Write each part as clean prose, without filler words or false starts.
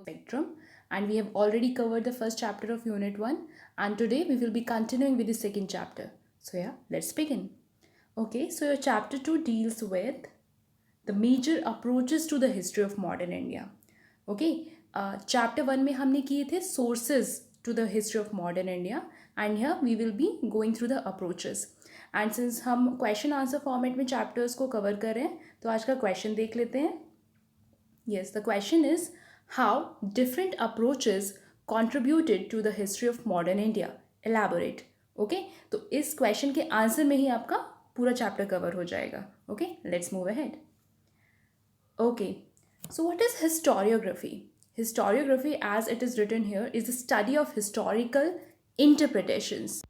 spectrum, and we have already covered the first chapter of unit 1, and today we will be continuing with the second chapter. So yeah, let's begin. Okay, so your chapter 2 deals with the major approaches to the history of modern India. Okay, chapter 1 में हमने किए थे sources to the history of modern India, and here we will be going through the approaches. And since हम question answer format में chapters को cover कर रहे हैं, तो आज का question देख लेते हैं. Yes, the question is how different approaches contributed to the history of modern India. Elaborate. Okay, तो इस question के answer में ही आपका पूरा chapter cover हो जाएगा. Okay, let's move ahead. Okay, so what is historiography? Historiography, as it is written here, is the study of historical interpretations.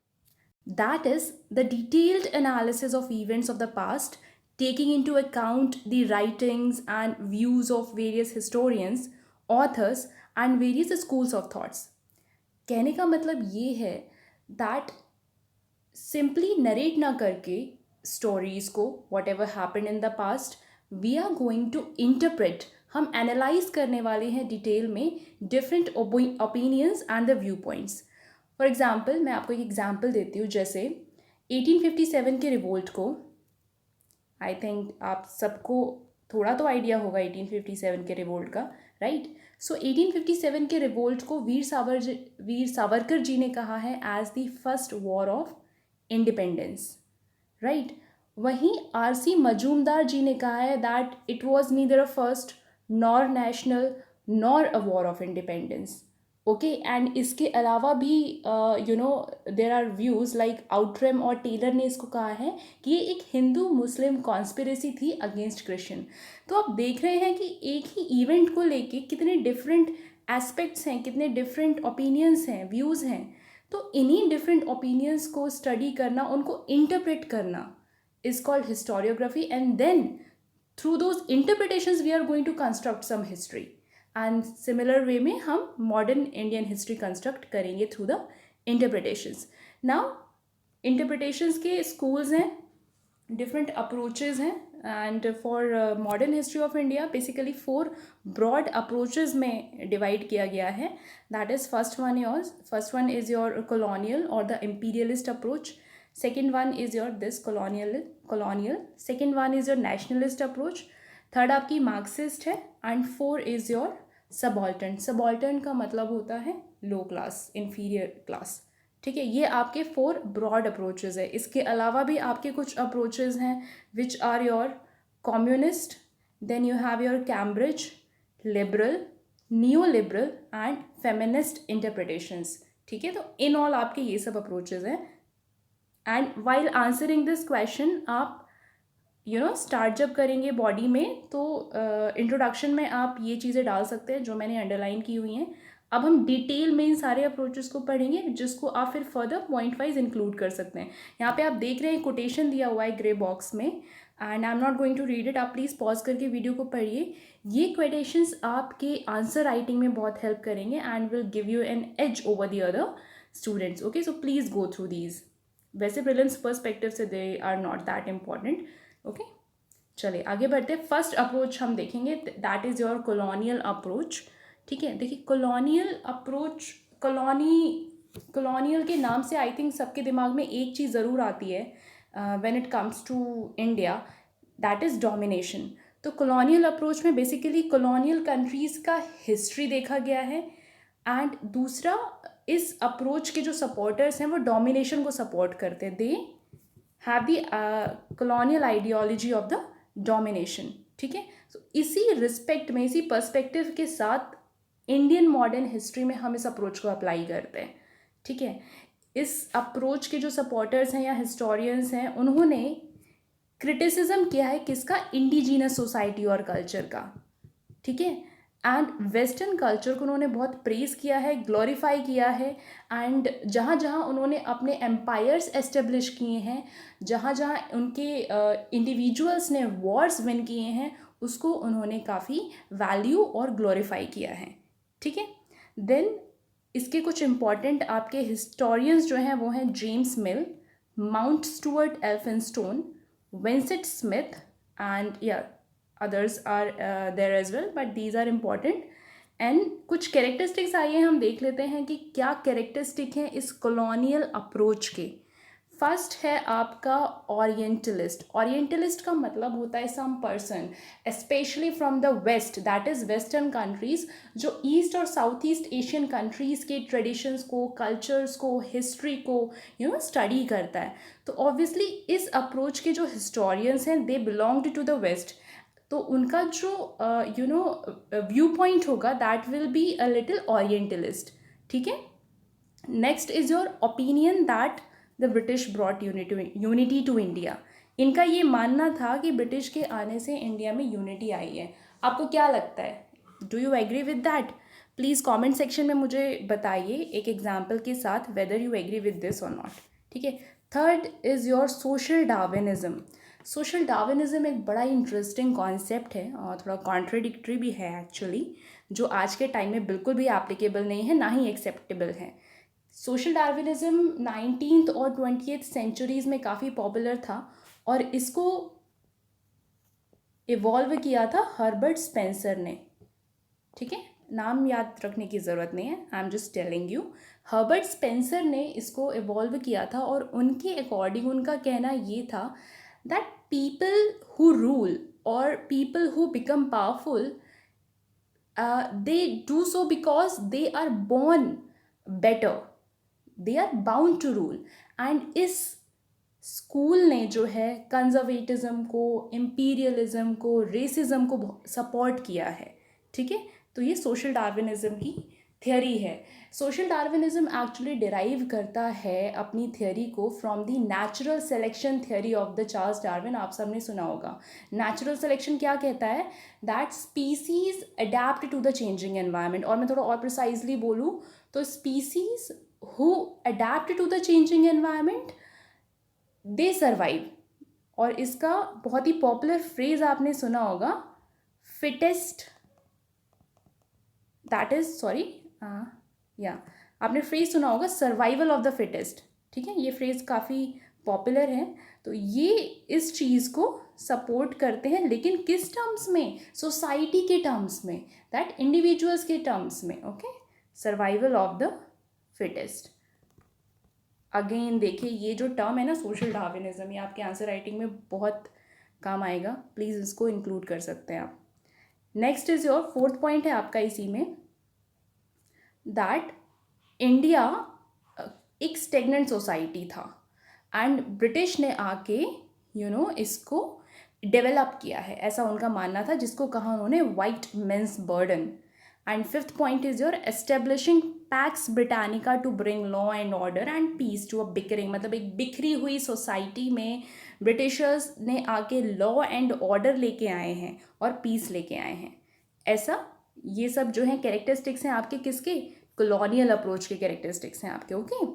That is the detailed analysis of events of the past, taking into account the writings and views of various historians, authors, and various schools of thoughts. कहने का मतलब ये है that simply narrate ना करके stories को whatever happened in the past, we are going to interpret, हम analyze करने वाले हैं डिटेल में different opinions and the viewpoints. For example मैं आपको एक एग्ज़ाम्पल देती हूँ. जैसे 1857 के रिवोल्ट को, आई थिंक आप सबको थोड़ा तो आइडिया होगा 1857 के रिवोल्ट का, राइट. सो 1857 के रिवोल्ट को वीर सावरकर जी ने कहा है as the first war of independence, right. वहीं आर.सी. मजूमदार जी ने कहा है that it was neither a first nor national nor a war of independence. Okay, and इसके अलावा भी there are views like Outram और टेलर ने इसको कहा है कि ये एक हिंदू मुस्लिम कॉन्स्पिरेसी थी अगेंस्ट क्रिश्चियन. तो आप देख रहे हैं कि एक ही इवेंट को लेके कितने डिफरेंट एस्पेक्ट्स हैं, कितने डिफरेंट ओपिनियंस हैं, व्यूज़ हैं. तो इन्हीं डिफरेंट ओपिनियंस को स्टडी करना, उनको इंटरप्रेट करना is called historiography, and then through those interpretations we are going to construct some history. And similar way में हम मॉडर्न इंडियन हिस्ट्री कंस्ट्रक्ट करेंगे through the interpretations. Now interpretations के schools हैं, different approaches हैं, and for modern history of India basically 4 broad approaches में divide किया गया है. That is first one is your colonial और the imperialist approach. Second one is your this colonial. Second one is your nationalist approach. Third आपकी Marxist है, and 4 is your subaltern. Subaltern का मतलब होता है लो क्लास, इन्फीरियर क्लास. ठीक है, ये आपके 4 ब्रॉड अप्रोचेज है. इसके अलावा भी आपके कुछ अप्रोचेज हैं which are your communist, then you have your Cambridge, liberal, new liberal and feminist interpretations. ठीक है, तो इन ऑल आपके ये सब अप्रोचेज हैं. And while answering this question आप स्टार्ट जब करेंगे बॉडी में, तो इंट्रोडक्शन में आप ये चीज़ें डाल सकते हैं जो मैंने अंडरलाइन की हुई हैं. अब हम डिटेल में इन सारे अप्रोचेस को पढ़ेंगे जिसको आप फिर फर्दर पॉइंट वाइज इंक्लूड कर सकते हैं. यहाँ पे आप देख रहे हैं कोटेशन दिया हुआ है ग्रे बॉक्स में, and I am not going to read it. आप प्लीज़ पॉज करके वीडियो को पढ़िए. ये क्वेटेशंस आपके आंसर राइटिंग में बहुत हेल्प करेंगे and will give you an edge over the other students. Okay, so please go through these. वैसे प्रीलिम्स पर्सपेक्टिव से they are not that important. Okay, चलिए आगे बढ़ते हैं. फर्स्ट अप्रोच हम देखेंगे, that is your colonial approach. ठीक है, देखिए कॉलोनियल अप्रोच, कॉलोनियल के नाम से आई थिंक सबके दिमाग में एक चीज़ ज़रूर आती है when it comes to India, that is domination. तो कॉलोनियल अप्रोच में बेसिकली कॉलोनियल कंट्रीज़ का हिस्ट्री देखा गया है, एंड दूसरा इस अप्रोच के जो सपोर्टर्स हैं वो डोमिनेशन को सपोर्ट करते हैं. They have the colonial ideology of the domination. ठीक है, तो इसी रिस्पेक्ट में, इसी पर्सपेक्टिव के साथ इंडियन मॉडर्न हिस्ट्री में हम इस अप्रोच को अप्लाई करते हैं. ठीक है, इस अप्रोच के जो सपोर्टर्स हैं या हिस्टोरियंस हैं, उन्होंने क्रिटिसिज्म किया है किसका, इंडिजीनस सोसाइटी और कल्चर का. ठीक है, एंड वेस्टर्न कल्चर को उन्होंने बहुत प्रेज़ किया है, ग्लोरीफाई किया है, एंड जहाँ जहाँ उन्होंने अपने एम्पायर्स एस्टेब्लिश किए हैं, जहाँ जहाँ उनके इंडिविजुअल्स ने वॉर्स विन किए हैं, उसको उन्होंने काफ़ी वैल्यू और ग्लोरीफाई किया है. ठीक है, देन इसके कुछ इम्पॉर्टेंट आपके हिस्टोरियंस जो हैं वो हैं James mill, mount Stuart Elphinstone, Vincent Smith, and या others are there as well, but these are important. And कुछ कैरेक्टरिस्टिक्स आइए हम देख लेते हैं कि क्या कैरेक्टरिस्टिक हैं इस कॉलोनियल अप्रोच के। फर्स्ट है आपका ओरिएंटलिस्ट। ओरिएंटलिस्ट का मतलब होता है some person specially from the west, that is western countries, जो ईस्ट और साउथ ईस्ट एशियन कंट्रीज़ के ट्रेडिशंस को, कल्चर्स को, हिस्ट्री को स्टडी करता है। तो ऑब्वियसली इस अप्रोच के जो हिस्टोरियंस हैं they belonged to the west, तो उनका जो व्यू पॉइंट होगा that will be a little orientalist. ठीक है। Next is your opinion that the British brought unity to India. इनका ये मानना था कि ब्रिटिश के आने से इंडिया में यूनिटी आई है। आपको क्या लगता है? Do you agree with that? Please comment section में मुझे बताइए एक एग्जाम्पल के साथ whether you agree with this और नॉट। ठीक है। Third is your social Darwinism. Social Darwinism एक बड़ा इंटरेस्टिंग कॉन्सेप्ट है और थोड़ा कॉन्ट्रडिक्टरी भी है एक्चुअली, जो आज के टाइम में बिल्कुल भी एप्लीकेबल नहीं है, ना ही एक्सेप्टेबल है। सोशल डार्विनिज्म 19th और 20th सेंचुरीज़ में काफ़ी पॉपुलर था और इसको इवॉल्व किया था हर्बर्ट स्पेंसर ने। ठीक है, नाम याद रखने की ज़रूरत नहीं है, I am just telling you. Herbert Spencer ने इसको इवॉल्व किया था और उनके अकॉर्डिंग उनका कहना ये था दैट पीपल हु रूल और people who become powerful they do so because they are born better, they are bound to rule. And इस स्कूल ने जो है कंजर्वेटिज्म को, इम्पीरियलिज्म को, रेसिज्म को सपोर्ट किया है। ठीक है, तो ये सोशल डार्विनिज्म की थियोरी है। सोशल डार्विनिज्म एक्चुअली डिराइव करता है अपनी थियोरी को from the natural selection theory of the Charles Darwin. आप सबने सुना होगा। नेचुरल सिलेक्शन क्या कहता है? That species adapt to the changing environment. और मैं थोड़ा और प्रिसाइजली बोलूँ तो species who adapt to the changing environment they survive. और इसका बहुत ही पॉपुलर फ्रेज आपने सुना होगा, फिटेस्ट, दैट इज सॉरी या आपने फ्रेज सुना होगा सर्वाइवल ऑफ द फिटेस्ट। ठीक है, ये फ्रेज काफ़ी पॉपुलर है। तो ये इस चीज़ को सपोर्ट करते हैं, लेकिन किस टर्म्स में? सोसाइटी के टर्म्स में, दैट इंडिविजुअल्स के टर्म्स में। Okay, survival of the fittest. Again देखिए, ये जो टर्म है ना सोशल डार्विनिज्म, ये आपके आंसर राइटिंग में बहुत काम आएगा, प्लीज़ इसको इंक्लूड कर सकते हैं आप। Next is your fourth point है आपका इसी में, दैट इंडिया एक स्टेगनेंट सोसाइटी था एंड ब्रिटिश ने आके इसको डेवलप किया है, ऐसा उनका मानना था, जिसको कहा उन्होंने white man's burden. And fifth point is your establishing Pax Britannica to bring law and order and peace to a bickering. मतलब एक बिखरी हुई सोसाइटी में ब्रिटिशर्स ने आके लॉ एंड ऑर्डर लेके आए हैं और पीस लेके आए हैं। ऐसा ये सब जो है कैरेक्टरिस्टिक्स हैं आपके किसके? कॉलोनियल अप्रोच के कैरेक्टरिस्टिक्स हैं आपके। ओके,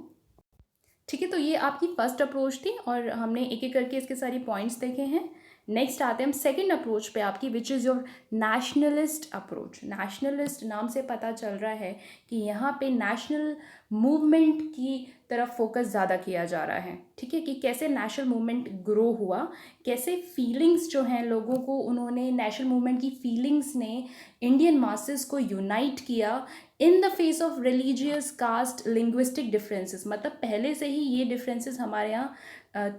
ठीक है। तो ये आपकी फर्स्ट अप्रोच थी और हमने एक एक करके इसके सारी पॉइंट्स देखे हैं। नेक्स्ट आते हैं हम सेकंड अप्रोच पे आपकी, विच is your nationalist approach. Nationalist नाम से पता चल रहा है कि यहाँ पे नेशनल मूवमेंट की तरफ फोकस ज़्यादा किया जा रहा है। ठीक है, कि कैसे नेशनल मूवमेंट ग्रो हुआ, कैसे फीलिंग्स जो हैं लोगों को, उन्होंने नेशनल मूवमेंट की फीलिंग्स ने इंडियन मासेस को यूनाइट किया in the face of religious, caste, linguistic differences. मतलब पहले से ही ये डिफरेंसेस हमारे यहाँ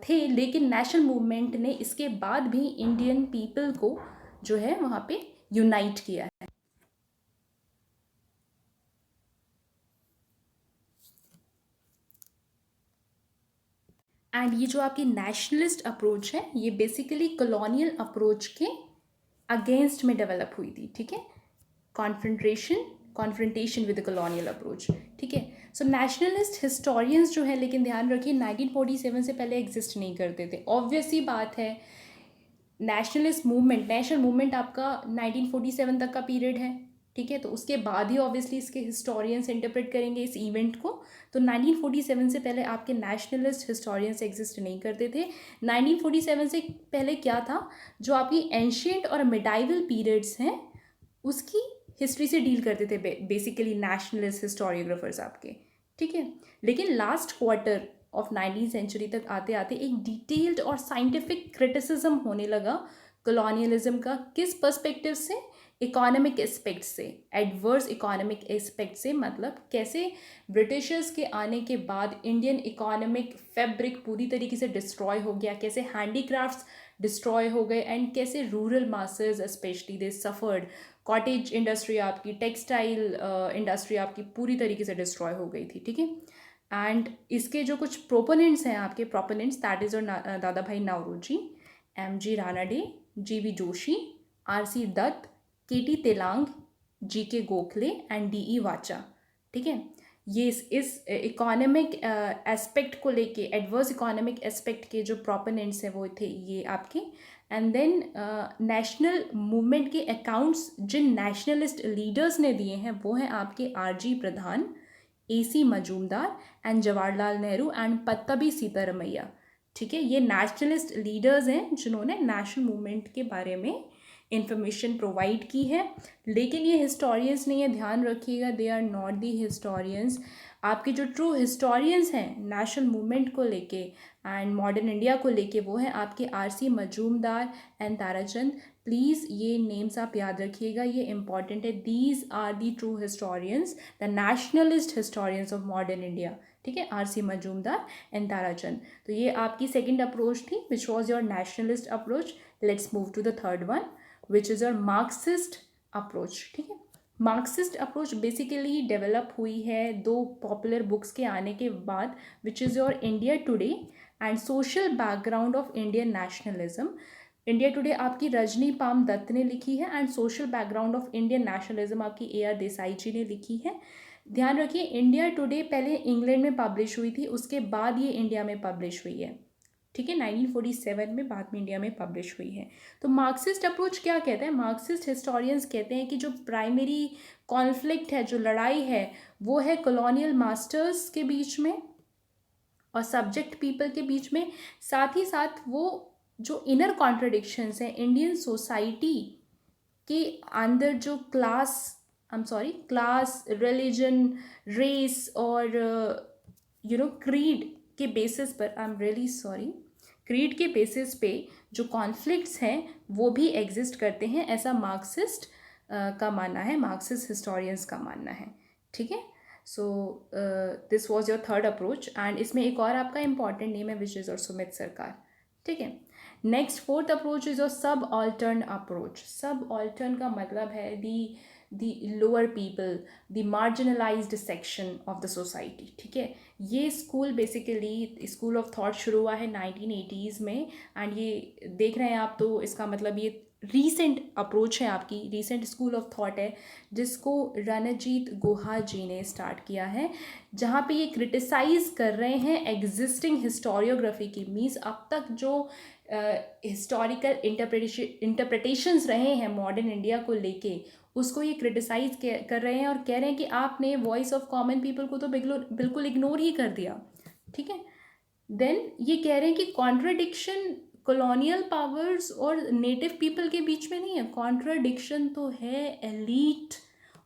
थे, लेकिन नेशनल मूवमेंट ने इसके बाद भी इंडियन पीपल को जो है वहाँ पे यूनाइट किया है। एंड ये जो आपकी नेशनलिस्ट अप्रोच है ये बेसिकली कॉलोनियल अप्रोच के अगेंस्ट में डेवलप हुई थी। ठीक है, confrontation with the colonial approach. ठीक है, सो नेशनलिस्ट हिस्टोरियंस जो है, लेकिन ध्यान रखिए 1947 से पहले एग्जिस्ट नहीं करते थे। ऑब्वियस ही बात है, नेशनल मूवमेंट आपका 1947 तक का पीरियड है। ठीक है, तो उसके बाद ही ऑब्वियसली इसके हिस्टोरियंस इंटरप्रेट करेंगे इस इवेंट को। तो 1947 से पहले आपके नेशनलिस्ट हिस्टोरियंस एग्जिस्ट नहीं करते थे। 1947 से पहले क्या था, जो आपकी एंशियंट और मिडाइवल पीरियड्स हैं उसकी हिस्ट्री से डील करते थे बेसिकली नेशनलिस्ट हिस्टोरियोग्राफर्स आपके। ठीक है, लेकिन last quarter of 19th century तक आते आते एक डिटेल्ड और साइंटिफिक क्रिटिसिज्म होने लगा कॉलोनियलिज्म का। किस पर्सपेक्टिव से? इकोनॉमिक एस्पेक्ट से, एडवर्स इकोनॉमिक एस्पेक्ट से मतलब कैसे ब्रिटिशर्स के आने के बाद इंडियन इकोनॉमिक फैब्रिक पूरी तरीके से डिस्ट्रॉय हो गया, कैसे हैंडीक्राफ्ट्स डिस्ट्रॉय हो गए एंड कैसे रूरल मासेस स्पेशली दे सफ़र्ड, कॉटेज इंडस्ट्री आपकी, टेक्सटाइल इंडस्ट्री आपकी पूरी तरीके से डिस्ट्रॉय हो गई थी, ठीक है। एंड इसके जो कुछ प्रोपोनेंट्स हैं आपके, प्रोपोनेंट्स दैट इज़ और Dadabhai Naoroji, M.G. Ranade, G.V. Joshi, R.C. Dutt, K.T. Telang, G.K. Gokhale and D.E. Wacha, ठीक है। ये इस इकोनॉमिक एस्पेक्ट को लेके, एडवर्स इकोनॉमिक एस्पेक्ट के जो प्रोपोनेंट्स हैं वो थे ये आपके। एंड देन नेशनल मूवमेंट के अकाउंट्स जिन नेशनलिस्ट लीडर्स ने दिए हैं वो हैं आपके R.G. Pradhan, A.C. Majumdar and Jawaharlal Nehru and Pattabhi Sitaramayya, ठीक है। ये नेशनलिस्ट लीडर्स हैं जिन्होंने नेशनल मूवमेंट के बारे में इंफॉर्मेशन प्रोवाइड की है, लेकिन ये हिस्टोरियंस नहीं है, ध्यान रखिएगा, they are not the historians. आपके जो ट्रू हिस्टोरियंस हैं नेशनल मूवमेंट को लेके एंड मॉडर्न इंडिया को लेके वो हैं आपके R.C. मजूमदार एंड ताराचंद। प्लीज़ ये नेम्स आप याद रखिएगा, ये इंपॉर्टेंट है। These are the true historians, the nationalist historians of modern India, ठीक है, R.C. मजूमदार एंड ताराचंद। तो ये आपकी सेकेंड अप्रोच थी which was your nationalist approach. Let's move to the third one which is your Marxist approach, ठीक है। Marxist approach basically develop हुई है दो पॉपुलर बुक्स के आने के बाद, विच is your India today and social background of Indian nationalism. India today आपकी रजनी पाम दत्त ने लिखी है and social background of Indian nationalism आपकी AR देसाई जी ने लिखी है। ध्यान रखिए, इंडिया टुडे पहले इंग्लैंड में पब्लिश हुई थी, उसके बाद ये इंडिया में पब्लिश हुई है, ठीक है, 1947 में बाद में इंडिया में पब्लिश हुई है। तो मार्क्सिस्ट अप्रोच क्या कहता है? मार्क्सिस्ट हिस्टोरियंस कहते हैं कि जो प्राइमरी कॉन्फ्लिक्ट है, जो लड़ाई है, वो है कॉलोनियल मास्टर्स के बीच में और सब्जेक्ट पीपल के बीच में, साथ ही साथ वो जो इनर कॉन्ट्रडिक्शंस हैं इंडियन सोसाइटी के अंदर, जो क्लास, रिलीजन, रेस और क्रीड के बेसिस पर, क्रीड के बेसिस पे जो कॉन्फ्लिक्ट्स हैं वो भी एग्जिस्ट करते हैं, ऐसा मार्क्सिस्ट का मानना है, मार्क्सिस्ट हिस्टोरियंस का मानना है, ठीक है। So this was your third approach and इसमें एक और आपका इंपॉर्टेंट नेम है विच इज़ और सुमित सरकार, ठीक है। Next fourth approach is your सब ऑल्टर्न अप्रोच। सब ऑल्टर्न का मतलब है the lower people, the marginalised section of the society, ठीक है। ये school basically school of thought शुरू हुआ है 1980s में एंड ये देख रहे हैं आप, तो इसका मतलब ये रीसेंट अप्रोच है आपकी, रीसेंट स्कूल ऑफ थॉट है जिसको रणजीत गुहा जी ने स्टार्ट किया है, जहाँ पे ये क्रिटिसाइज कर रहे हैं एग्जिस्टिंग हिस्टोरियोग्राफी की। मीन्स अब तक जो हिस्टोरिकल इंटरप्रिटेशंस रहे हैं मॉडर्न इंडिया को लेके, उसको ये क्रिटिसाइज कर रहे हैं और कह रहे हैं कि आपने वॉइस ऑफ कॉमन पीपल को तो बिल्कुल इग्नोर ही कर दिया, ठीक है। देन ये कह रहे हैं कि कॉन्ट्रडिक्शन कॉलोनियल पावर्स और नेटिव पीपल के बीच में नहीं है, कॉन्ट्रडिक्शन तो है एलीट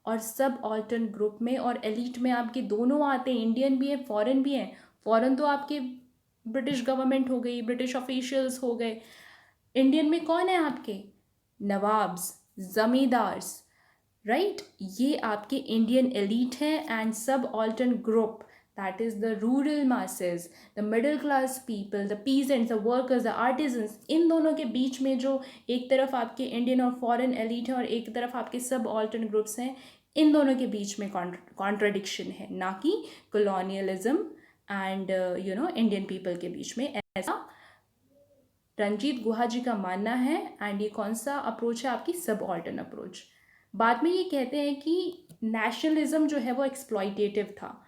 और सब ऑल्टर्न ग्रुप में, और एलीट में आपके दोनों आते हैं, इंडियन भी हैं, फॉरेन भी हैं। फॉरेन तो आपके ब्रिटिश गवर्नमेंट हो गई, ब्रिटिश ऑफिशियल्स हो गए, इंडियन में कौन है आपके? नवाब्स, जमींदार्स, राइट, ये आपके इंडियन एलीट हैं एंड सब ऑल्टर्न group, that is the rural masses, the middle class people, the peasants, the workers, the artisans, इन दोनों के बीच में जो एक तरफ आपके इंडियन और फॉरेन एलीट है और एक तरफ आपके सब ऑल्टर्न ग्रुप्स हैं, इन दोनों के बीच में कॉन्ट्रडिक्शन है, ना कि कॉलोनियलिज्म एंड इंडियन पीपल के बीच में, ऐसा रंजीत गुहा जी का मानना है। एंड ये कौन सा अप्रोच है आपकी? सब ऑल्टर्न अप्रोच। बाद में ये कहते हैं कि नेशनलिज्म जो है वो एक्सप्लॉइटेटिव था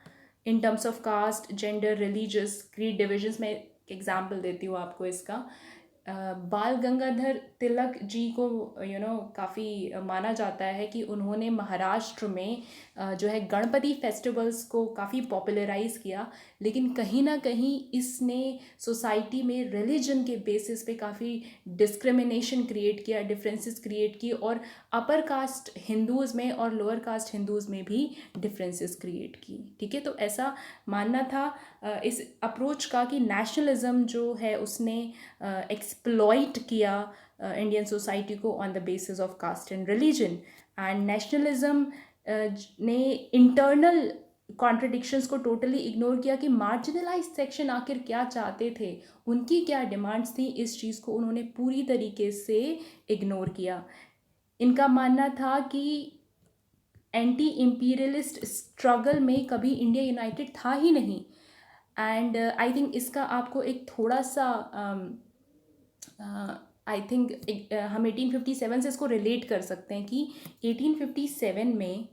in terms of caste, gender, religious, creed divisions. मैं एग्जाम्पल देती हूँ आपको इसका। बाल गंगाधर तिलक जी को काफ़ी माना जाता है कि उन्होंने महाराष्ट्र में जो है गणपति फेस्टिवल्स को काफ़ी पॉपुलराइज़ किया, लेकिन कहीं ना कहीं इसने सोसाइटी में रिलीजन के बेसिस पे काफ़ी डिस्क्रिमिनेशन क्रिएट किया, डिफरेंसेस क्रिएट किए, और अपर कास्ट हिंदूज़ में और लोअर कास्ट हिंदूज़ में भी डिफरेंसेस क्रिएट की, ठीक है। तो ऐसा मानना था इस अप्रोच का कि नेशनलिज्म जो है उसने एक्सप्लॉइट किया इंडियन सोसाइटी को on the basis of caste and religion. And nationalism ने इंटरनल कॉन्ट्रडिक्शंस को टोटली इग्नोर किया कि मार्जिनलाइज सेक्शन आखिर क्या चाहते थे, उनकी क्या डिमांड्स थी, इस चीज़ को उन्होंने पूरी तरीके से इग्नोर किया। इनका मानना था कि एंटी इम्पीरियलिस्ट स्ट्रगल में कभी इंडिया यूनाइटेड था ही नहीं। एंड आई थिंक इसका आपको एक थोड़ा सा आई थिंक हम 1857 से इसको रिलेट कर सकते हैं कि 1857 में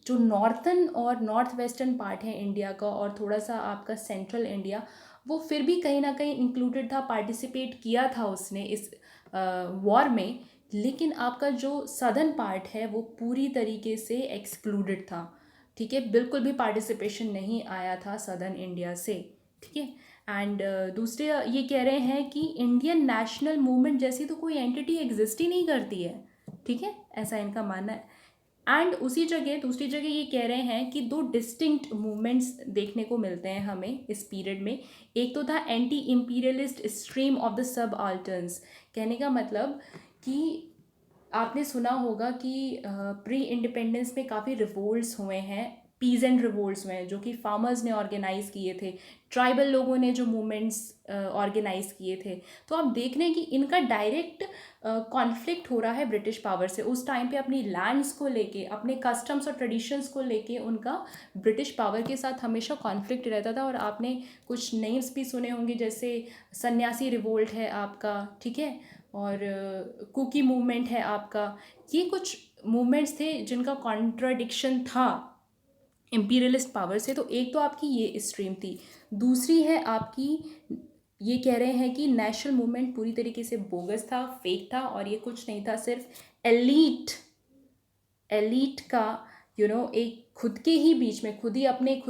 जो नॉर्थन और नॉर्थ वेस्टर्न पार्ट है इंडिया का और थोड़ा सा आपका सेंट्रल इंडिया, वो फिर भी कहीं ना कहीं इंक्लूडेड था, पार्टिसिपेट किया था उसने इस वॉर में। लेकिन आपका जो सदर्न पार्ट है वो पूरी तरीके से एक्सक्लूडेड था। ठीक है, बिल्कुल भी पार्टिसिपेशन नहीं आया था सदर्न इंडिया से। ठीक है। एंड दूसरे ये कह रहे हैं कि इंडियन नेशनल मूवमेंट जैसी तो कोई एंटिटी एग्जिस्ट ही नहीं करती है। ठीक है, ऐसा इनका मानना है। एंड उसी जगह दूसरी जगह ये कह रहे हैं कि दो डिस्टिंक्ट मूवमेंट्स देखने को मिलते हैं हमें इस पीरियड में। एक तो था anti imperialist stream of the subalterns. कहने का मतलब कि आपने सुना होगा कि प्री इंडिपेंडेंस में काफ़ी रिवोल्ट्स हुए हैं, पीजेंट रिवोल्ट्स हुए हैं जो कि फार्मर्स ने ऑर्गेनाइज किए थे, ट्राइबल लोगों ने जो मूवमेंट्स ऑर्गेनाइज किए थे। तो आप देख रहे हैं कि इनका डायरेक्ट कॉन्फ्लिक्ट हो रहा है ब्रिटिश पावर से। उस टाइम पे अपनी लैंड्स को लेके, अपने कस्टम्स और ट्रेडिशंस को लेके उनका ब्रिटिश पावर के साथ हमेशा कॉन्फ्लिक्ट रहता था। और आपने कुछ नेम्स भी सुने होंगे, जैसे सन्यासी रिवोल्ट है आपका, ठीक है, और कुकी मूवमेंट है आपका। ये कुछ मूवमेंट्स थे जिनका कॉन्ट्राडिक्शन था इम्पीरियलिस्ट पावर से। तो एक तो आपकी ये स्ट्रीम थी। दूसरी है आपकी, ये कह रहे हैं कि नेशनल मूवमेंट पूरी तरीके से बोगस था, फेक था, और ये कुछ नहीं था, सिर्फ एलीट का एक खुद के ही बीच में, खुद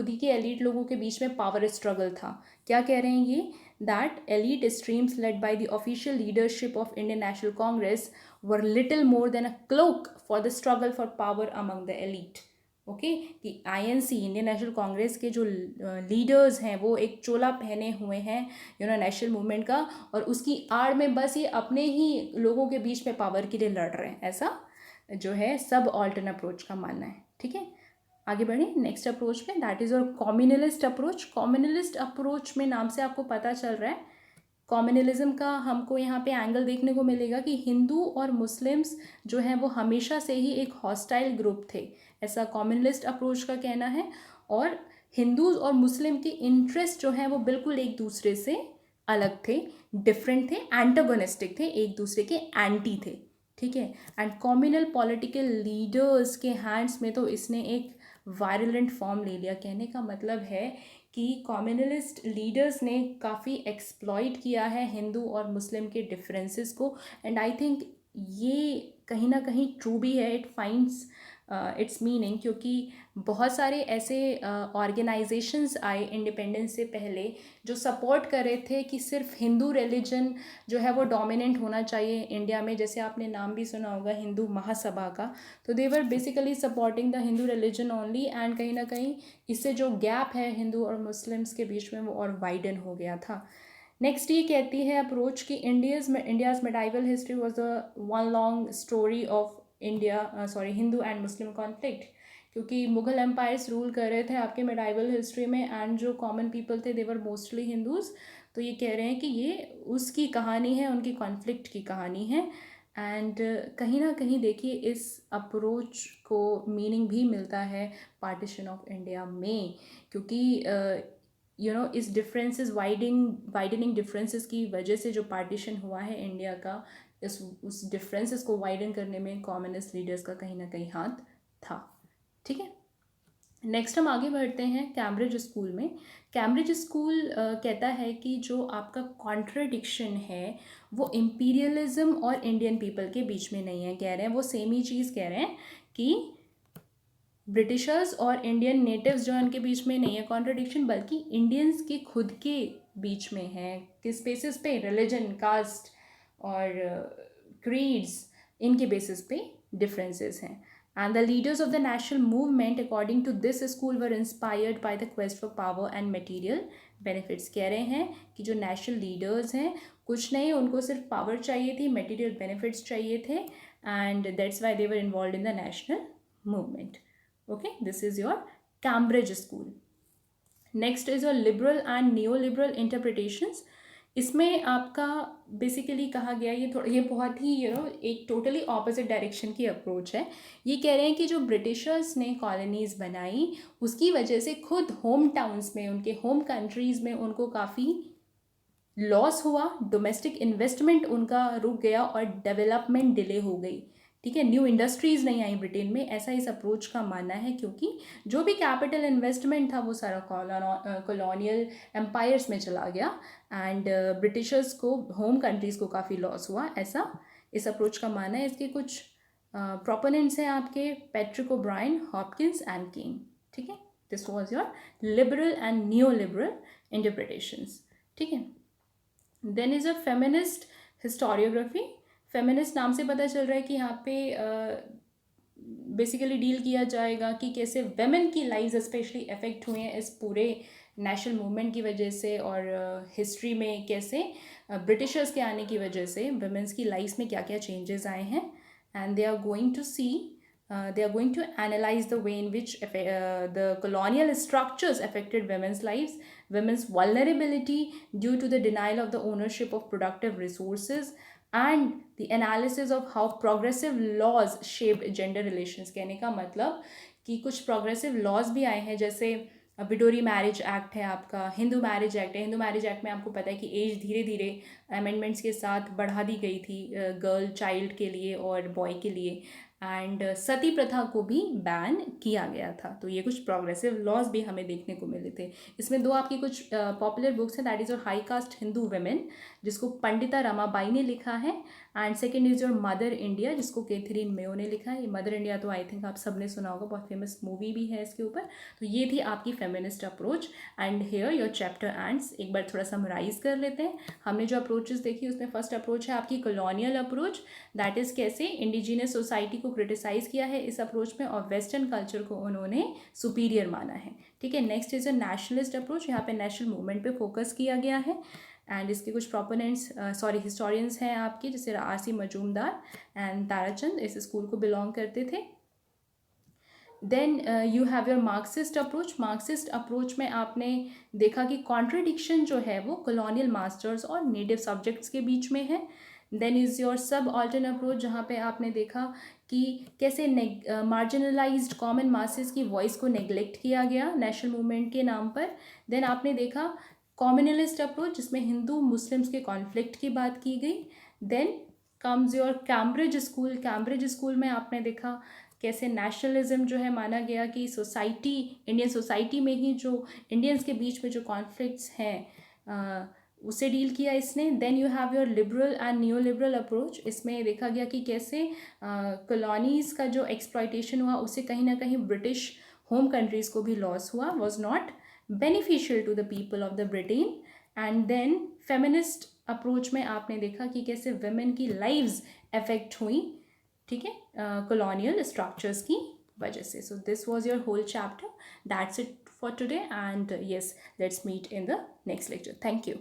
ही के एलीट लोगों के बीच में पावर स्ट्रगल था। क्या कह रहे हैं ये, that elite streams led by the official leadership of Indian National Congress were little more than a cloak for the struggle for power among the elite. Okay, कि आईएनसी, इंडियन नेशनल कांग्रेस के जो लीडर्स हैं वो एक चोला पहने हुए हैं नेशनल मूवमेंट का, और उसकी आड़ में बस ये अपने ही लोगों के बीच में पावर के लिए लड़ रहे हैं, ऐसा जो है सब ऑल्टर्न अप्रोच का मानना है। ठीक है, आगे बढ़े नेक्स्ट अप्रोच में, दैट इज़ और कॉम्युनलिस्ट अप्रोच। कॉम्युनलिस्ट अप्रोच में नाम से आपको पता चल रहा है, कॉम्युनलिज्म का हमको यहाँ पे एंगल देखने को मिलेगा कि हिंदू और मुस्लिम्स जो हैं वो हमेशा से ही एक हॉस्टाइल ग्रुप थे, ऐसा कॉम्युनलिस्ट अप्रोच का कहना है। और हिंदूज और मुस्लिम के इंटरेस्ट जो हैं वो बिल्कुल एक दूसरे से अलग थे, डिफरेंट थे, एंटागोनिस्टिक थे, एक दूसरे के एंटी थे। ठीक है, एंड कॉम्युनल पॉलिटिकल लीडर्स के हैंड्स में तो इसने एक वायलेंट फॉर्म ले लिया। कहने का मतलब है कि कम्युनलिस्ट लीडर्स ने काफ़ी एक्सप्लॉइट किया है हिंदू और मुस्लिम के डिफरेंसेस को। एंड आई थिंक ये कहीं ना कहीं ट्रू भी है, इट फाइंड्स इट्स मीनिंग, क्योंकि बहुत सारे ऐसे ऑर्गेनाइजेशंस आए इंडिपेंडेंस से पहले जो सपोर्ट कर रहे थे कि सिर्फ हिंदू रिलीजन जो है वो डोमिनेंट होना चाहिए इंडिया में। जैसे आपने नाम भी सुना होगा हिंदू महासभा का। तो they were basically supporting the Hindu religion only, and कहीं ना कहीं इससे जो गैप है हिंदू और मुस्लिम्स के बीच में वो और वाइडन हो गया था। नेक्स्ट ये कहती है अप्रोच कि India's medieval history was the one long story of Hindu and Muslim conflict. क्योंकि मुगल एम्पायर्स रूल कर रहे थे आपके मेडाइवल हिस्ट्री में, एंड जो कॉमन पीपल थे देवर मोस्टली हिंदूज़। तो ये कह रहे हैं कि ये उसकी कहानी है, उनकी कॉन्फ्लिक्ट की कहानी है। एंड कहीं ना कहीं देखिए इस अप्रोच को मीनिंग भी मिलता है पार्टीशन ऑफ इंडिया में, क्योंकि इस डिफरेंसेस वाइडनिंग डिफरेंसेस की वजह से जो पार्टीशन हुआ है इंडिया का, उस डिफरेंसेस को वाइडन करने में कम्युनिस्ट लीडर्स का कहीं ना कहीं हाथ था। ठीक है, नेक्स्ट हम आगे बढ़ते हैं कैम्ब्रिज स्कूल में। कैम्ब्रिज स्कूल कहता है कि जो आपका कॉन्ट्रडिक्शन है वो इम्पीरियलिज्म और इंडियन पीपल के बीच में नहीं है। कह रहे हैं वो सेम ही चीज़ कह रहे हैं कि ब्रिटिशर्स और इंडियन नेटिव्स जो है उनके बीच में नहीं है कॉन्ट्रडिक्शन, बल्कि इंडियंस के खुद के बीच में है। किस बेसिस पे, रिलीजन, कास्ट और क्रीड्स, इनके बेसिस पे डिफरेंसेस हैं। And the leaders of the national movement according to this school were inspired by the quest for power and material benefits. कह रहे हैं कि जो नेशनल लीडर्स हैं कुछ नहीं, उनको सिर्फ पावर चाहिए थी, मटेरियल बेनिफिट्स चाहिए थे, and that's why they were involve in the national movement. Okay, this is your Cambridge school. Next is your liberal and neo liberal interpretations. इसमें आपका बेसिकली कहा गया ये बहुत ही एक टोटली ऑपोजिट डायरेक्शन की अप्रोच है. ये कह रहे हैं कि जो ब्रिटिशर्स ने कॉलोनीज़ बनाई उसकी वजह से खुद होम टाउन्स में, उनके होम कंट्रीज़ में उनको काफ़ी लॉस हुआ, डोमेस्टिक इन्वेस्टमेंट उनका रुक गया और डेवलपमेंट डिले हो गई. ठीक है, न्यू इंडस्ट्रीज़ नहीं आई ब्रिटेन में, ऐसा इस अप्रोच का मानना है, क्योंकि जो भी कैपिटल इन्वेस्टमेंट था वो सारा कॉलोनियल एम्पायर्स में चला गया एंड ब्रिटिशर्स को, होम कंट्रीज़ को काफ़ी लॉस हुआ, ऐसा इस अप्रोच का मानना है. इसके कुछ प्रोपोनेंट्स हैं आपके Patrick O'Brien, Hopkins and King. ठीक है, this was your liberal and neo liberal interpretations. ठीक है, then is a feminist historiography. Feminist नाम से पता चल रहा है कि यहाँ पे बेसिकली डील किया जाएगा कि कैसे वेमेन की लाइव्स स्पेशली अफेक्ट हुए हैं इस पूरे नेशनल मूवमेंट की वजह से, और हिस्ट्री में कैसे ब्रिटिशर्स के आने की वजह से वेमेंस की लाइफ्स में क्या क्या चेंजेस आए हैं. And they are going to see, they are going to analyze the way in which the colonial structures affected women's lives, women's vulnerability due to the denial of the ownership of productive resources, and the analysis of how progressive laws shaped gender relations. कहने का मतलब कि कुछ progressive laws भी आए हैं, जैसे विडोरी marriage act है आपका, हिंदू मैरिज एक्ट है. हिंदू मैरिज एक्ट में आपको पता है कि एज धीरे धीरे अमेंडमेंट्स के साथ बढ़ा दी गई थी गर्ल चाइल्ड के लिए और बॉय के लिए, एंड सती प्रथा को भी बैन किया गया था. तो ये कुछ प्रोग्रेसिव लॉज भी हमें देखने को मिले थे. इसमें दो आपकी कुछ पॉपुलर बुक्स हैं, that is your high cast Hindu women जिसको पंडिता रमाबाई ने लिखा है, and second is your mother India जिसको कैथरीन मेयो ने लिखा है. ये मदर इंडिया तो आई थिंक आप सब ने सुना होगा, बहुत फेमस मूवी भी है इसके ऊपर. तो ये थी आपकी feminist approach, and here your chapter ends. एक बार थोड़ा समराइज कर लेते हैं. हमने जो अप्रोचेस देखी उसमें फर्स्ट अप्रोच है आपकी कॉलोनियल अप्रोच, दैट इज़ कैसे इंडिजिनियस सोसाइटी को क्रिटिसाइज किया है इस अप्रोच में और वेस्टर्न कल्चर को उन्होंने सुपीरियर माना है. ठीक है, next is a nationalist approach. यहाँ पे नेशनल मूवमेंट पे फोकस किया गया है, एंड इसके कुछ प्रोपोनेंट्स हिस्टोरियंस हैं आपके, जैसे आर.सी. मजूमदार एंड ताराचंद इस स्कूल को बिलोंग करते थे. Then you have your Marxist approach. Marxist approach में आपने देखा कि कॉन्ट्रडिक्शन जो है वो कॉलोनियल मास्टर्स और नेटिव सब्जेक्ट्स के बीच में है. देन इज़ योर सब ऑल्टर्न अप्रोच, जहाँ पे आपने देखा कि कैसे मार्जिनलाइज्ड कॉमन मासेस की वॉइस को नेग्लेक्ट किया गया नेशनल मूवमेंट के नाम पर. देन आपने देखा कॉम्युनलिस्ट अप्रोच जिसमें हिंदू मुस्लिम्स के कॉन्फ्लिक्ट की बात की गई. Then comes your Cambridge school. Cambridge school में आपने देखा कैसे नेशनलिज्म जो है माना गया कि सोसाइटी, इंडियन सोसाइटी में ही जो इंडियंस के बीच में जो कॉन्फ्लिक्ट्स हैं उसे डील किया इसने. Then you have your liberal and new liberal approach. इसमें देखा गया कि कैसे कॉलोनीज़ का जो एक्सप्लॉयटेशन हुआ उससे कहीं ना कहीं ब्रिटिश होम कंट्रीज़ को भी लॉस हुआ, was not beneficial to the people of the Britain. And then feminist approach में आपने देखा कि कैसे वेमेन की लाइव्स अफेक्ट हुई, ठीक है, कॉलोनियल स्ट्रक्चर्स की वजह से. So this was your whole chapter. That's it for today, and yes, let's meet in the next lecture. Thank you.